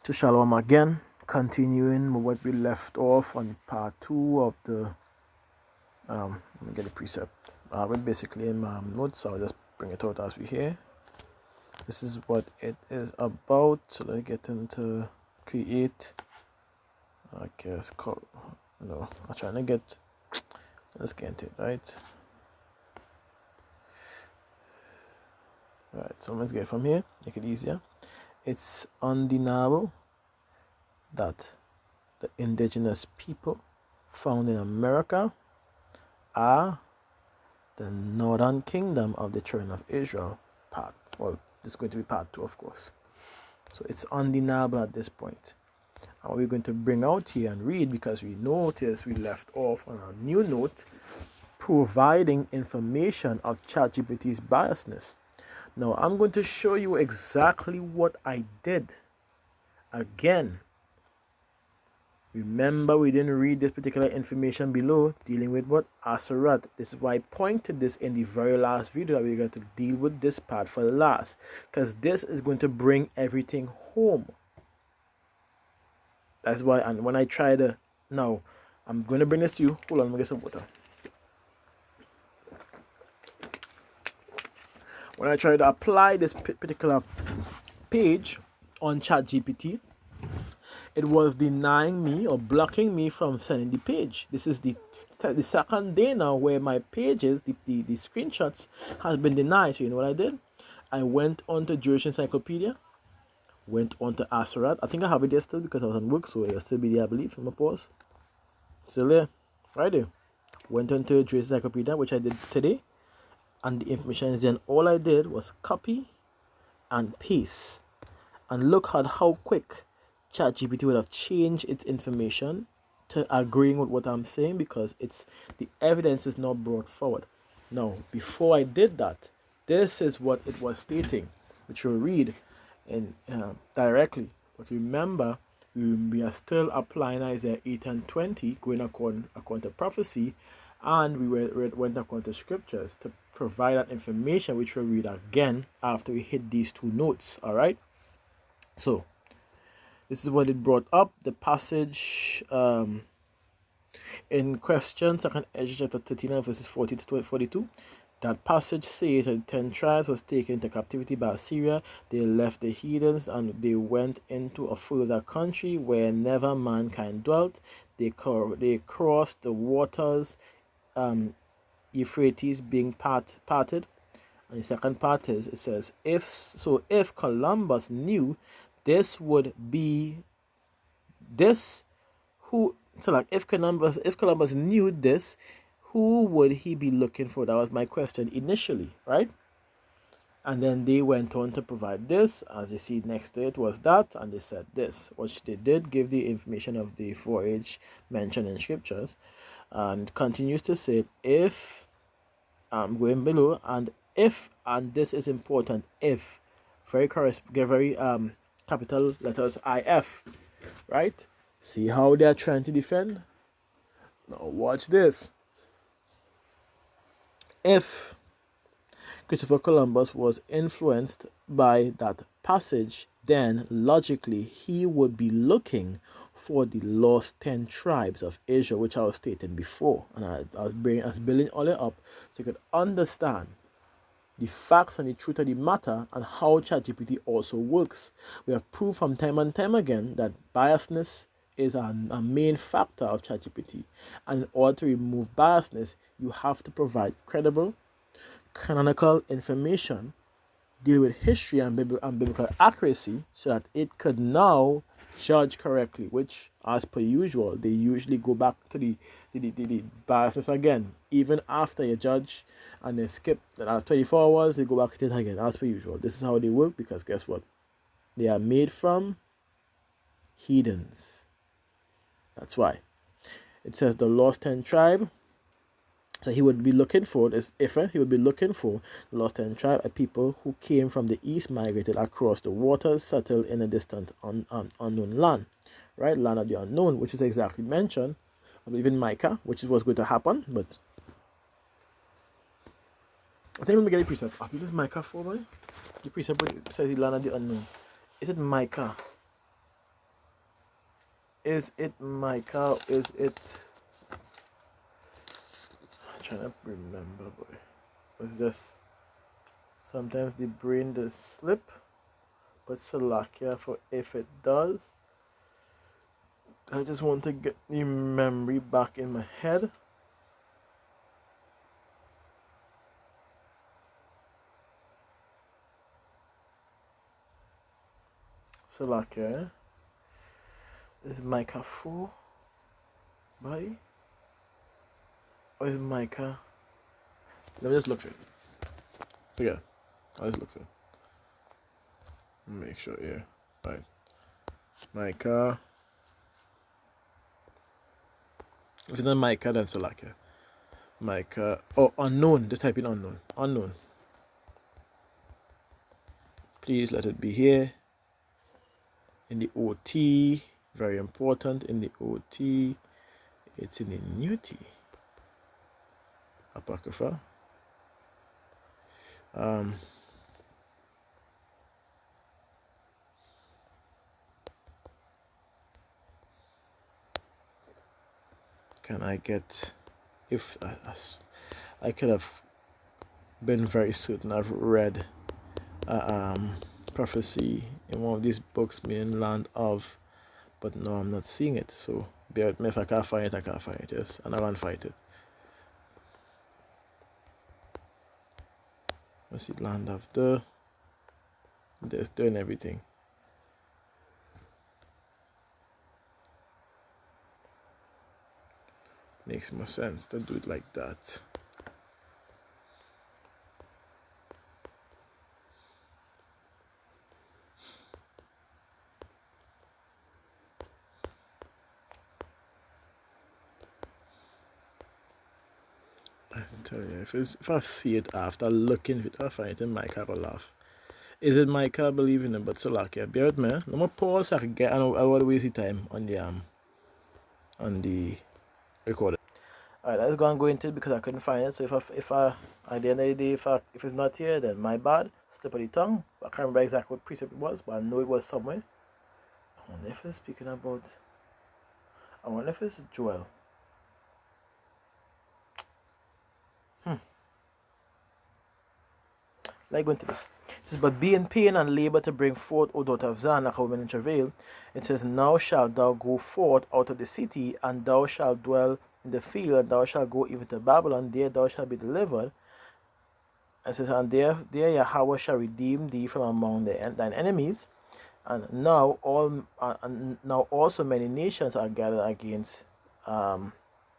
To Shalom again, continuing what we left off on part 2 of the let me get the precept. We're basically in my notes, so I'll just bring it out as we hear. This is what it is about. So let's get into create. Okay, let's call. No, I'm trying to get. Let's get into it, right? Alright, so let's get it from here, make it easier. It's undeniable that the indigenous people found in America are the northern kingdom of the children of Israel. This is going to be part 2, of course. So it's undeniable at this point. And what we're going to bring out here and read, because we noticed we left off on a new note, providing information of ChatGPT's biasness. Now I'm going to show you exactly what I did. Again, remember we didn't read this particular information below, dealing with what? Asarat. This is why I pointed this in the very last video, that we're going to deal with this part for last, because this is going to bring everything home. That's why, and when I try to, now I'm going to bring this to you. Hold on, let me get some water. When I try to apply this particular page on ChatGPT, it was denying me or blocking me from sending the page. This is the second day now where my pages, the screenshots, has been denied. So you know what I did? I went on to Jewish Encyclopedia, went on to Asarat. I think I have it there still because I was on work, so it'll still be there, I believe, from my pause. Still there, right there. Went on to Jewish Encyclopedia, which I did today, and the information is there. And all I did was copy and paste. And look at how quick ChatGPT would have changed its information to agreeing with what I'm saying, because it's the evidence is not brought forward. Now, before I did that, this is what it was stating, which you'll read in directly. But remember, we are still applying Isaiah 8 and 20, going according to prophecy, and we went according to scriptures to provide that information, which we'll read again after we hit these two notes. All right. So this is what it brought up. The passage in question, 2 Ezra chapter 39, verses 40 to 42. That passage says that 10 tribes was taken into captivity by Assyria. They left the heathens and they went into a further country where never mankind dwelt. They crossed the waters, Euphrates being parted. And the second part is, it says, if Columbus knew this would be this, if Columbus knew this, who would he be looking for? That was my question initially, right? And then they went on to provide this. As you see next to it was that, and they said this, which they did give the information of the voyage mentioned in scriptures, and continues to say, if I'm going below, and if, and this is important, if, very capital letters IF, right? See how they are trying to defend? Now watch this. If Christopher Columbus was influenced by that passage, then logically he would be looking for the lost 10 tribes of Israel, which I was stating before, and I was building all it up so you could understand the facts and the truth of the matter and how ChatGPT also works. We have proved from time and time again that biasness is a main factor of ChatGPT, and in order to remove biasness, you have to provide credible, canonical information, deal with history and biblical accuracy, so that it could now judge correctly, which, as per usual, they usually go back to the biasness again. Even after you judge and they skip that 24 hours, they go back to it again, as per usual. This is how they work, because guess what? They are made from heathens. That's why. It says the lost 10 tribe. So he would be looking for this Ifa. He would be looking for the lost 10 tribe, a people who came from the east, migrated across the waters, settled in a distant unknown land, right? Land of the unknown, which is exactly mentioned, I believe, in Micah, which is what's going to happen. But I think let me get a precept. I think this is Micah 4, right? The precept says the land of the unknown. Is it Micah? Is it Micah? Is it? I'm trying to remember, boy. It's just sometimes the brain does slip, but Salakia for if it does. I just want to get the memory back in my head. Salakia is Micah 4 by, or is Micah? Let me just look for it. Yeah, I'll just look for it. Make sure, yeah. Right. Micah. If it's not Micah, then Salakia. Micah. Oh, unknown. Just type in unknown. Unknown. Please let it be here. In the OT. Very important. In the OT. It's in the new T. Apocrypha. Can I get, if I could have been very certain I've read prophecy in one of these books, meaning land of, but no, I'm not seeing it. So bear with me. If I can't find it, I can't find it. Yes, and I can't fight it. Let's see, land of the. There's doing everything. Makes more sense to do it like that. I can tell you, if I see it after looking at it, I find it in Micah, I laugh. Is it Micah? I believe in it, but Salakia. Bear with me. Let me pause so I can get. I want to waste the time on the recording. Alright, let's go into it because I couldn't find it. So if I at the end of the day, if it's not here, then my bad. Slip of the tongue. I can't remember exactly what precept it was, but I know it was somewhere. I wonder if it's speaking about. I wonder if it's Joel. Like going to this. It says, but be in pain and labor to bring forth, O daughter of Zion, like a woman in travail. It says, now shalt thou go forth out of the city, and thou shalt dwell in the field, and thou shalt go even to Babylon, there thou shalt be delivered. It says, and there Yahweh shall redeem thee from among thine enemies. And now now also many nations are gathered against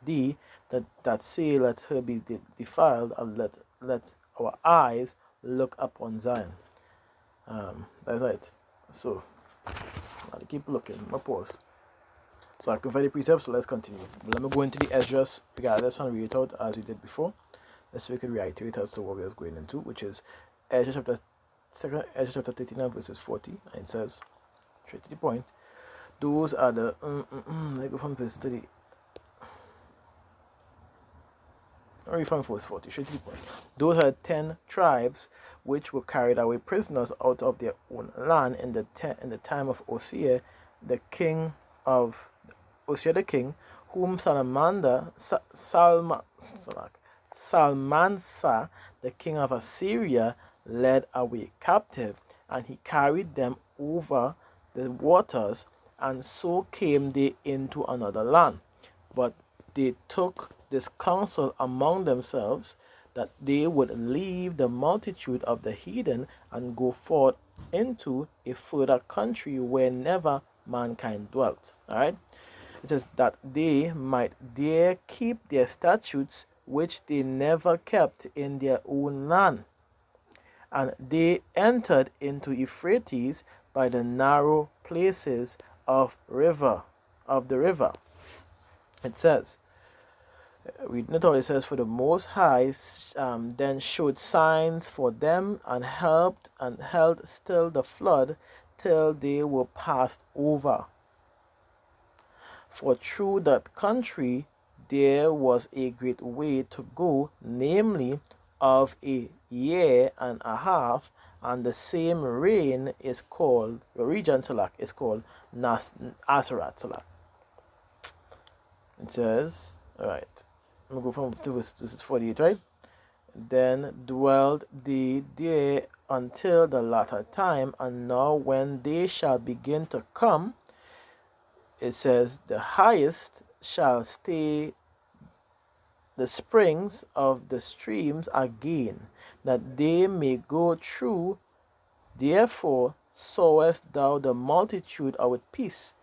thee, that say, let her be defiled, and let our eyes look upon Zion. That's right. So I'll keep looking. My pause. So I can find the precepts, so let's continue. But let me go into the Esdras regardless and read it out as we did before. So we can reiterate as to what we are going into, which is Esdras chapter 39 verses 40, and it says, straight to the point, those are the let go from verse 30. Or from verse 40, straight to the point. Those are 10 tribes which were carried away prisoners out of their own land in the time of Osea, the king, whom Salmansa, the king of Assyria, led away captive, and he carried them over the waters, and so came they into another land. But they took this counsel among themselves, that they would leave the multitude of the heathen and go forth into a further country where never mankind dwelt. All right. It says that they might there keep their statutes which they never kept in their own land. And they entered into Euphrates by the narrow places of the river. It says, reading it all, it says, for the Most High then showed signs for them, and helped and held still the flood till they were passed over. For through that country there was a great way to go, namely of a year and a half, and the same region is called Asarat. It says, all right, I'm going to go from to verse 48, right? Then dwelled they there until the latter time, and now when they shall begin to come, it says, the highest shall stay the springs of the streams again, that they may go through. Therefore sawest thou the multitude with peace,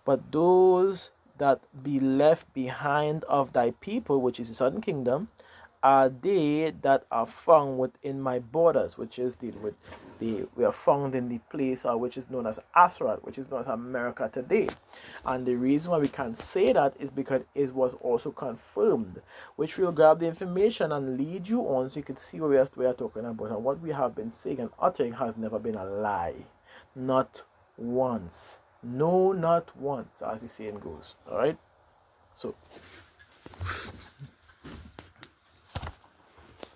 but those that be left behind of thy people, which is the southern kingdom, are they that are found within my borders, which is dealing with we are found in the place which is known as Asarat, which is known as America today. And the reason why we can say that is because it was also confirmed, which will grab the information and lead you on so you can see what we are talking about. And what we have been saying and uttering has never been a lie. Not once. No, not once, as the saying goes. All right? So,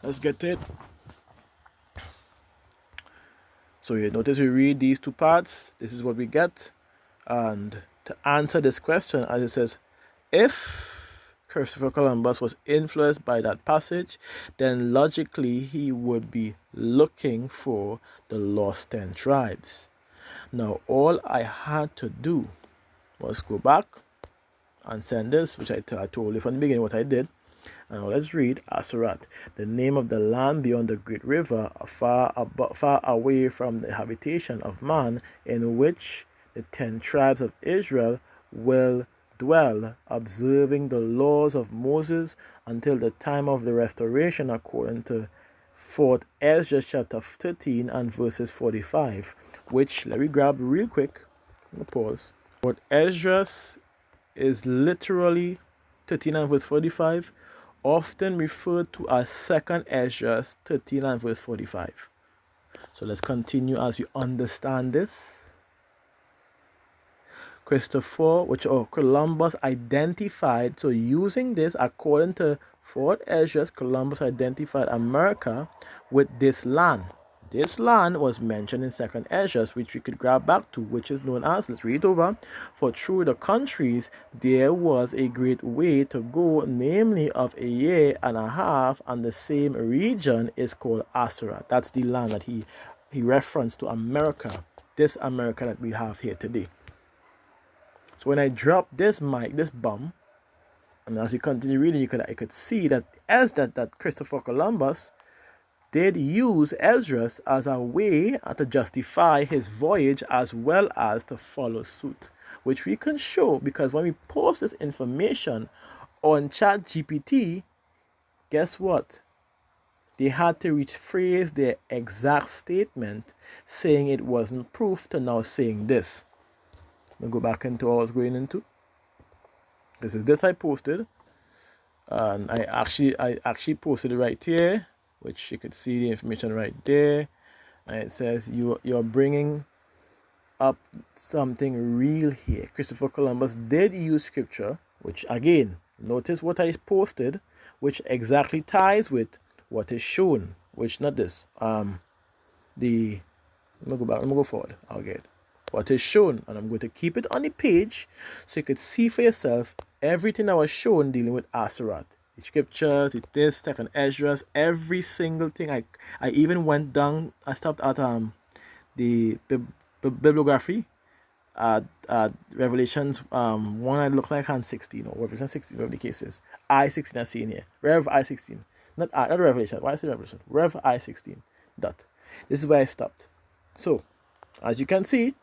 let's get to it. So you notice we read these two parts. This is what we get. And to answer this question, as it says, if Christopher Columbus was influenced by that passage, then logically he would be looking for the lost 10 tribes. Now, all I had to do was go back and send this, which I told you from the beginning what I did. And let's read Asarat, the name of the land beyond the great river, far away from the habitation of man, in which the 10 tribes of Israel will dwell, observing the laws of Moses until the time of the restoration, according to 4th Ezra chapter 13 and verses 45, which, let me grab real quick. I'm going to pause. 4th Ezra is literally 13 and verse 45, often referred to as 2nd Ezra 13 and verse 45. So let's continue as you understand this. Columbus identified, so using this, according to 4th Ezra, Columbus identified America with this land. This land was mentioned in 2nd Ezra, which we could grab back to, which is known as, let's read it over, for through the countries there was a great way to go, namely of a year and a half, and the same region is called Asura. That's the land that he referenced to America, this America that we have here today. So when I drop this bomb, and as you continue reading, I could see that that Christopher Columbus did use Esdras as a way to justify his voyage as well as to follow suit, which we can show because when we post this information on ChatGPT, guess what? They had to rephrase their exact statement, saying it wasn't proof, to now saying this. Let me go back into what I was going into. This is this I posted, and I actually posted it right here, which you could see the information right there. And it says you're bringing up something real here. Christopher Columbus did use scripture, which again, notice what I posted, which exactly ties with what is shown, which not this. Let me go back. Let me go forward. I'll get what is shown, and I'm going to keep it on the page so you could see for yourself everything that was shown dealing with Asarat. The scriptures, this, 2nd Ezra, every single thing. I even went down. I stopped at the bibliography at Revelations 1. I look like hand 16 or Revelation 16, whatever the case is. I-16 I see in here. Rev I-16, not Revelation. Why is it Revelation? Rev I-16. Dot. This is where I stopped. So, as you can see,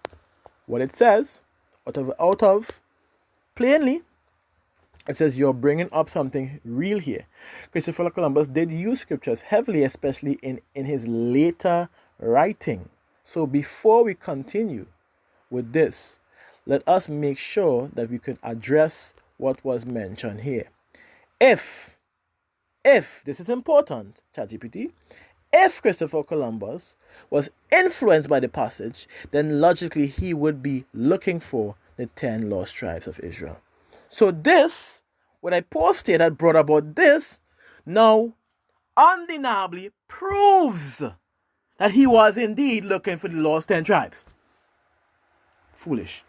what it says out of plainly, it says you're bringing up something real here. Christopher Columbus did use scriptures heavily, especially in his later writing. So before we continue with this, let us make sure that we can address what was mentioned here. If this is important, ChatGPT, if Christopher Columbus was influenced by the passage, then logically he would be looking for the 10 lost tribes of Israel. So this, when I posted that brought about this, now undeniably proves that he was indeed looking for the lost 10 tribes. Foolish.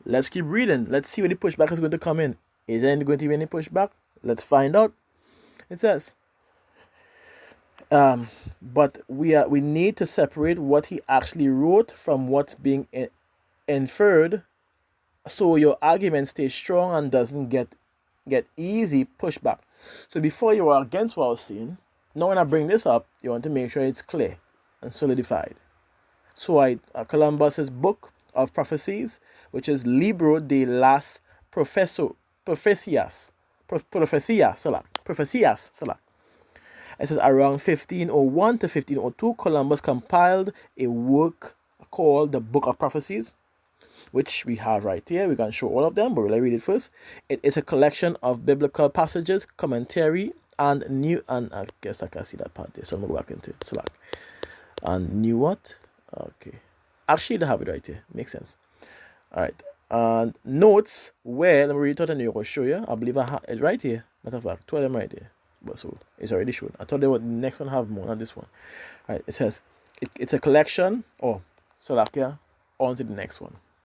Let's keep reading. Let's see where the pushback is going to come in. Is there going to be any pushback? Let's find out. It says, but we need to separate what he actually wrote from what's being inferred, so your argument stays strong and doesn't get easy pushback. So before you are against what I was saying, now when I bring this up, you want to make sure it's clear and solidified. So Columbus's book of prophecies, which is Libro de las Profecias, It says around 1501 to 1502, Columbus compiled a work called the Book of Prophecies, which we have right here. We can show all of them, but we'll read it first. It is a collection of biblical passages, commentary, and I guess I can see that part there, so I'm going to go back into it. So and new what? Okay. Actually, they have it right here. Makes sense. All right. And notes where, let me read it out and I'll show you. I believe I have it right here. Matter of fact, two of them right there. But so it's already shown. I thought they would the next one have more, not this one. All right. It says it's a collection. Oh, Salakia. On to the next one.